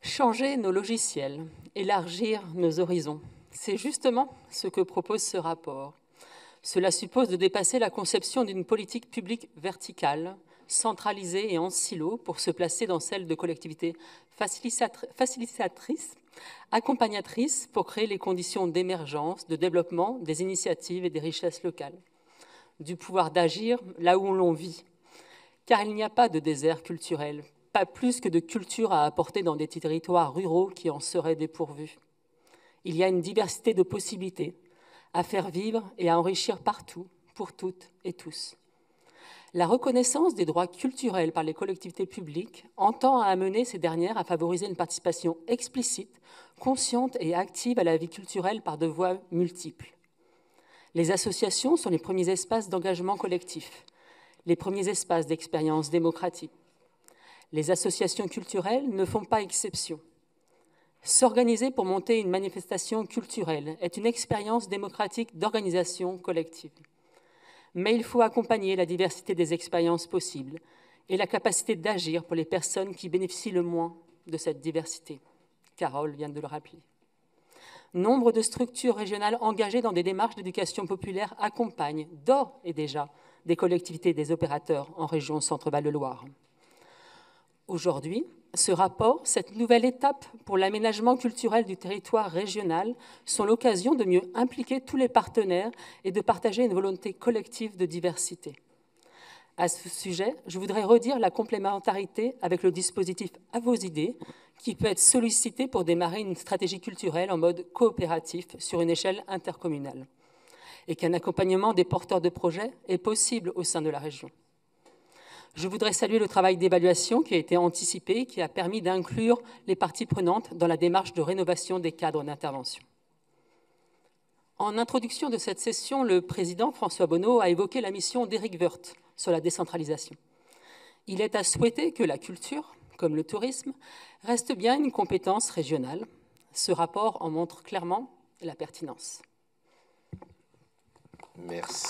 Changer nos logiciels, élargir nos horizons, c'est justement ce que propose ce rapport. Cela suppose de dépasser la conception d'une politique publique verticale, centralisée et en silo pour se placer dans celle de collectivités facilitatrices, accompagnatrices pour créer les conditions d'émergence, de développement des initiatives et des richesses locales. Du pouvoir d'agir là où l'on vit, car il n'y a pas de désert culturel, pas plus que de culture à apporter dans des territoires ruraux qui en seraient dépourvus. Il y a une diversité de possibilités à faire vivre et à enrichir partout, pour toutes et tous. La reconnaissance des droits culturels par les collectivités publiques entend à amener ces dernières à favoriser une participation explicite, consciente et active à la vie culturelle par de voies multiples. Les associations sont les premiers espaces d'engagement collectif, les premiers espaces d'expérience démocratique. Les associations culturelles ne font pas exception. S'organiser pour monter une manifestation culturelle est une expérience démocratique d'organisation collective. Mais il faut accompagner la diversité des expériences possibles et la capacité d'agir pour les personnes qui bénéficient le moins de cette diversité. Carole vient de le rappeler. Nombre de structures régionales engagées dans des démarches d'éducation populaire accompagnent d'ores et déjà des collectivités et des opérateurs en région Centre-Val de Loire. Aujourd'hui, ce rapport, cette nouvelle étape pour l'aménagement culturel du territoire régional sont l'occasion de mieux impliquer tous les partenaires et de partager une volonté collective de diversité. À ce sujet, je voudrais redire la complémentarité avec le dispositif À vos idées, qui peut être sollicité pour démarrer une stratégie culturelle en mode coopératif sur une échelle intercommunale, et qu'un accompagnement des porteurs de projets est possible au sein de la région. Je voudrais saluer le travail d'évaluation qui a été anticipé, qui a permis d'inclure les parties prenantes dans la démarche de rénovation des cadres d'intervention. En introduction de cette session, le président François Bonneau a évoqué la mission d'Éric Woerth sur la décentralisation. Il est à souhaiter que la culture, comme le tourisme, reste bien une compétence régionale. Ce rapport en montre clairement la pertinence. Merci.